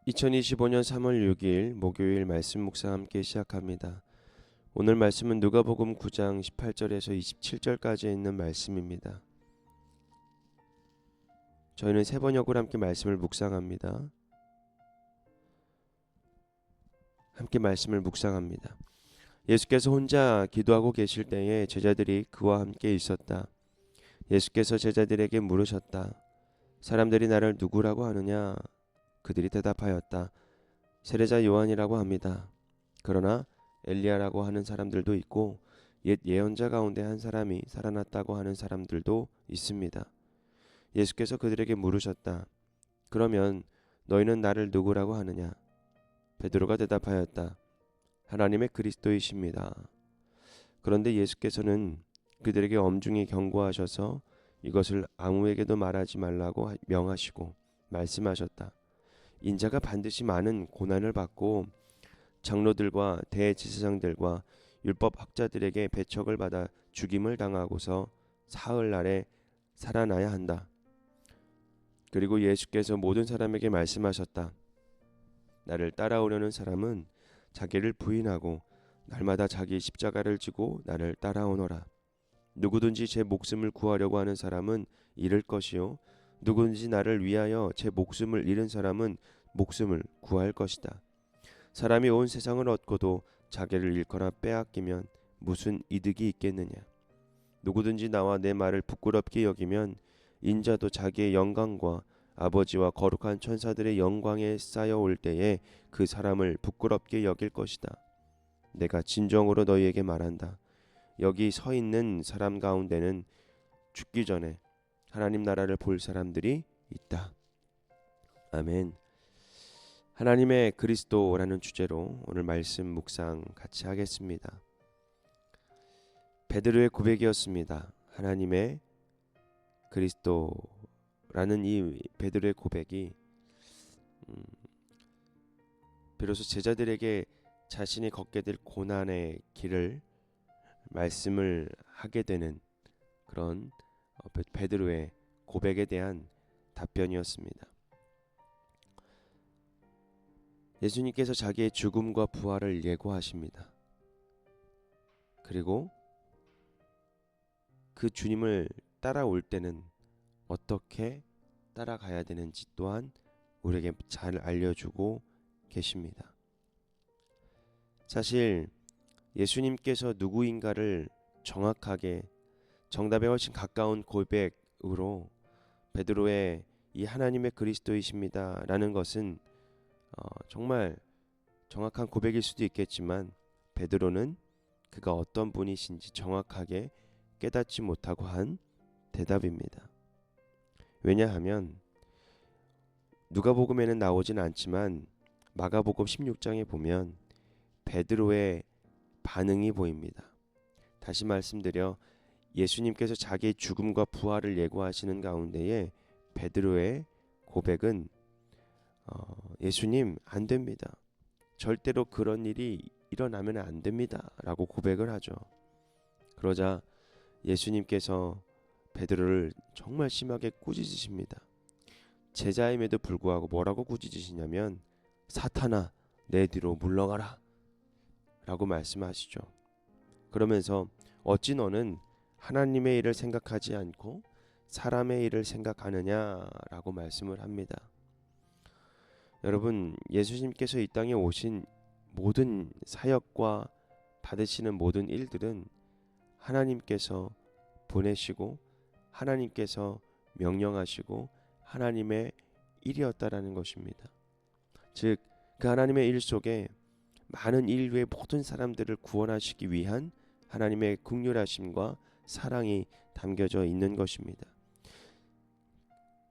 2025년 3월 6일 목요일 말씀 묵상 함께 시작합니다. 오늘 말씀은 누가복음 9장 18절에서 27절까지 있는 말씀입니다. 저희는 세 번역으로 함께 말씀을 묵상합니다. 예수께서 혼자 기도하고 계실 때에 제자들이 그와 함께 있었다. 예수께서 제자들에게 물으셨다. 사람들이 나를 누구라고 하느냐? 그들이 대답하였다. 세례자 요한이라고 합니다. 그러나 엘리야라고 하는 사람들도 있고 옛 예언자 가운데 한 사람이 살아났다고 하는 사람들도 있습니다. 예수께서 그들에게 물으셨다. 그러면 너희는 나를 누구라고 하느냐? 베드로가 대답하였다. 하나님의 그리스도이십니다. 그런데 예수께서는 그들에게 엄중히 경고하셔서 이것을 아무에게도 말하지 말라고 명하시고 말씀하셨다. 인자가 반드시 많은 고난을 받고 장로들과 대제사장들과 율법학자들에게 배척을 받아 죽임을 당하고서 사흘날에 살아나야 한다. 그리고 예수께서 모든 사람에게 말씀하셨다. 나를 따라오려는 사람은 자기를 부인하고 날마다 자기 십자가를 지고 나를 따라오너라. 누구든지 제 목숨을 구하려고 하는 사람은 잃을 것이요 누구든지 나를 위하여 제 목숨을 잃은 사람은 목숨을 구할 것이다. 사람이 온 세상을 얻고도 자기를 잃거나 빼앗기면 무슨 이득이 있겠느냐. 누구든지 나와 내 말을 부끄럽게 여기면 인자도 자기의 영광과 아버지와 거룩한 천사들의 영광에 쌓여올 때에 그 사람을 부끄럽게 여길 것이다. 내가 진정으로 너희에게 말한다. 여기 서 있는 사람 가운데는 죽기 전에 하나님 나라를 볼 사람들이 있다. 아멘. 하나님의 그리스도라는 주제로 오늘 말씀 묵상 같이 하겠습니다. 베드로의 고백이었습니다. 하나님의 그리스도라는 이 베드로의 고백이 비로소 제자들에게 자신이 걷게 될 고난의 길을 말씀을 하게 되는 그런 베드로의 고백에 대한 답변이었습니다. 예수님께서 자기의 죽음과 부활을 예고하십니다. 그리고 그 주님을 따라올 때는 어떻게 따라가야 되는지 또한 우리에게 잘 알려주고 계십니다. 사실 예수님께서 누구인가를 정확하게 정답에 훨씬 가까운 고백으로 베드로의 이 하나님의 그리스도이십니다 라는 것은 정말 정확한 고백일 수도 있겠지만 베드로는 그가 어떤 분이신지 정확하게 깨닫지 못하고 한 대답입니다. 왜냐하면 누가복음에는 나오진 않지만 마가복음 16장에 보면 베드로의 반응이 보입니다. 다시 말씀드려 예수님께서 자기의 죽음과 부활을 예고하시는 가운데에 베드로의 고백은 예수님 안 됩니다. 절대로 그런 일이 일어나면 안 됩니다. 라고 고백을 하죠. 그러자 예수님께서 베드로를 정말 심하게 꾸짖으십니다. 제자임에도 불구하고 뭐라고 꾸짖으시냐면 사탄아 내 뒤로 물러가라 라고 말씀하시죠. 그러면서 어찌 너는 하나님의 일을 생각하지 않고 사람의 일을 생각하느냐라고 말씀을 합니다. 여러분, 예수님께서 이 땅에 오신 모든 사역과 받으시는 모든 일들은 하나님께서 보내시고 하나님께서 명령하시고 하나님의 일이었다라는 것입니다. 즉, 그 하나님의 일 속에 많은 인류의 모든 사람들을 구원하시기 위한 하나님의 긍휼하심과 사랑이 담겨져 있는 것입니다.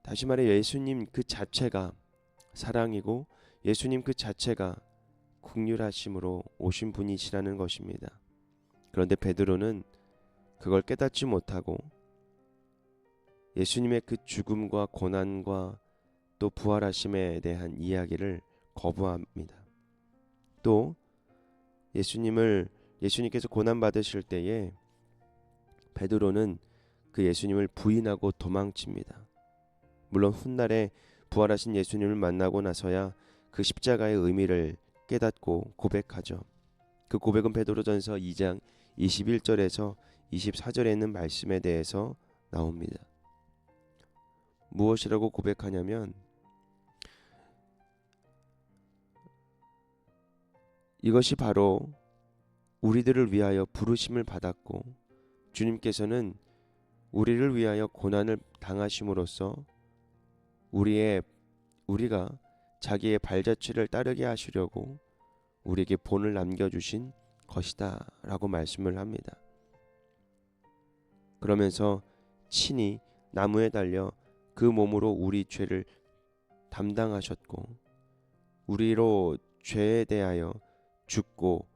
다시 말해 예수님 그 자체가 사랑이고 예수님 그 자체가 긍휼하심으로 오신 분이시라는 것입니다. 그런데 베드로는 그걸 깨닫지 못하고 예수님의 그 죽음과 고난과 또 부활하심에 대한 이야기를 거부합니다. 또 예수님께서 고난 받으실 때에 베드로는 그 예수님을 부인하고 도망칩니다. 물론 훗날에 부활하신 예수님을 만나고 나서야 그 십자가의 의미를 깨닫고 고백하죠. 그 고백은 베드로전서 2장 21절에서 24절에 있는 말씀에 대해서 나옵니다. 무엇이라고 고백하냐면 이것이 바로 우리들을 위하여 부르심을 받았고 주님께서는 우리를 위하여 고난을 당하심으로써 우리가 자기의 발자취를 따르게 하시려고 우리에게 본을 남겨주신 것이다 라고 말씀을 합니다. 그러면서 친히 나무에 달려 그 몸으로 우리 죄를 담당하셨고 우리로 죄에 대하여 죽고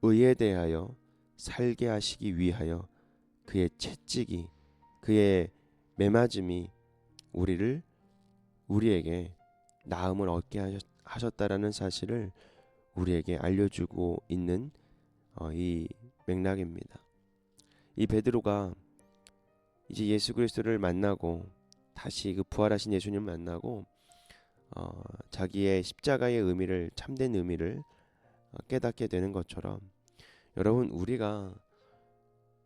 의에 대하여 살게 하시기 위하여 그의 채찍이 그의 매맞음이 우리에게 나음을 얻게 하셨다라는 사실을 우리에게 알려주고 있는 이 맥락입니다. 이 베드로가 이제 예수 그리스도를 만나고 다시 그 부활하신 예수님을 만나고 자기의 십자가의 의미를 참된 의미를 깨닫게 되는 것처럼 여러분 우리가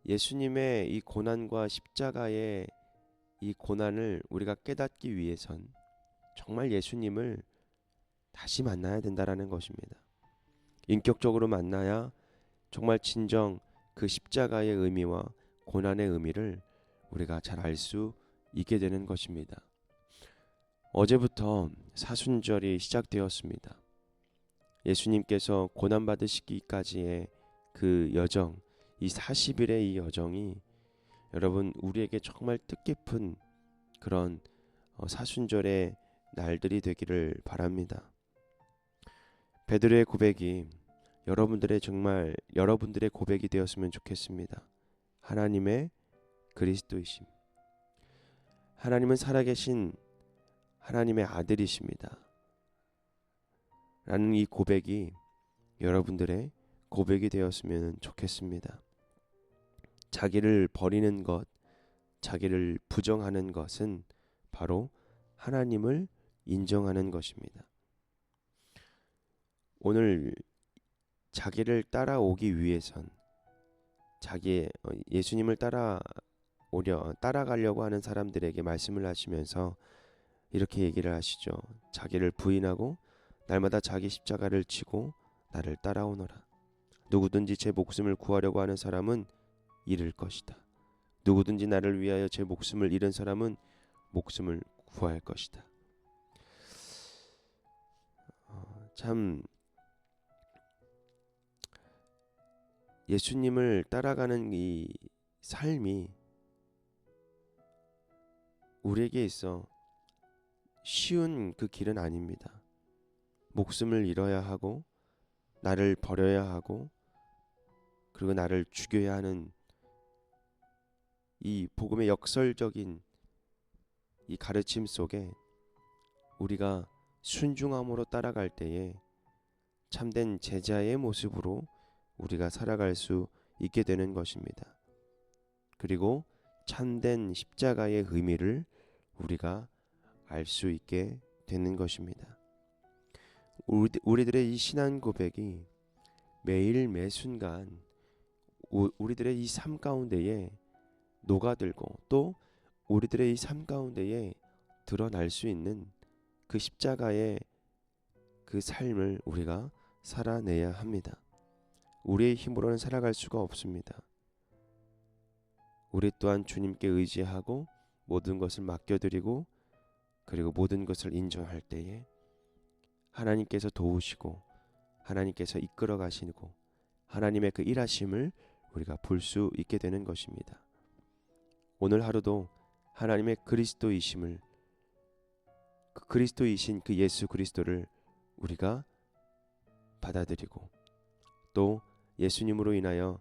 예수님의 이 고난과 십자가의 이 고난을 우리가 깨닫기 위해선 정말 예수님을 다시 만나야 된다라는 것입니다. 인격적으로 만나야 정말 진정 그 십자가의 의미와 고난의 의미를 우리가 잘 알 수 있게 되는 것입니다. 어제부터 사순절이 시작되었습니다. 예수님께서 고난받으시기까지의 그 여정, 이 40일의 이 여정이 여러분 우리에게 정말 뜻깊은 그런 사순절의 날들이 되기를 바랍니다. 베드로의 고백이 여러분들의 고백이 되었으면 좋겠습니다. 하나님의 그리스도이심. 하나님은 살아계신 하나님의 아들이십니다. 라는 이 고백이 여러분들의 고백이 되었으면 좋겠습니다. 자기를 버리는 것, 자기를 부정하는 것은 바로 하나님을 인정하는 것입니다. 오늘 자기를 따라오기 위해선 예수님을 따라가려고 하는 사람들에게 말씀을 하시면서 이렇게 얘기를 하시죠. 자기를 부인하고 날마다 자기 십자가를 지고 나를 따라오너라. 누구든지 제 목숨을 구하려고 하는 사람은 잃을 것이다. 누구든지 나를 위하여 제 목숨을 잃은 사람은 목숨을 구할 것이다. 참 예수님을 따라가는 이 삶이 우리에게 있어 쉬운 그 길은 아닙니다. 목숨을 잃어야 하고 나를 버려야 하고 그리고 나를 죽여야 하는 이 복음의 역설적인 이 가르침 속에 우리가 순종함으로 따라갈 때에 참된 제자의 모습으로 우리가 살아갈 수 있게 되는 것입니다. 그리고 참된 십자가의 의미를 우리가 알 수 있게 되는 것입니다. 우리들의 이 신앙 고백이 매일 매순간 우리들의 이 삶 가운데에 녹아들고 또 우리들의 이 삶 가운데에 드러날 수 있는 그 십자가의 그 삶을 우리가 살아내야 합니다. 우리의 힘으로는 살아갈 수가 없습니다. 우리 또한 주님께 의지하고 모든 것을 맡겨드리고 그리고 모든 것을 인정할 때에 하나님께서 도우시고 하나님께서 이끌어 가시고 하나님의 그 일하심을 우리가 볼 수 있게 되는 것입니다. 오늘 하루도 하나님의 그리스도이심을 그 그리스도이신 그 예수 그리스도를 우리가 받아들이고 또 예수님으로 인하여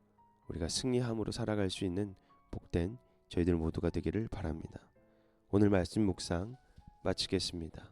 우리가 승리함으로 살아갈 수 있는 복된 저희들 모두가 되기를 바랍니다. 오늘 말씀 묵상 마치겠습니다.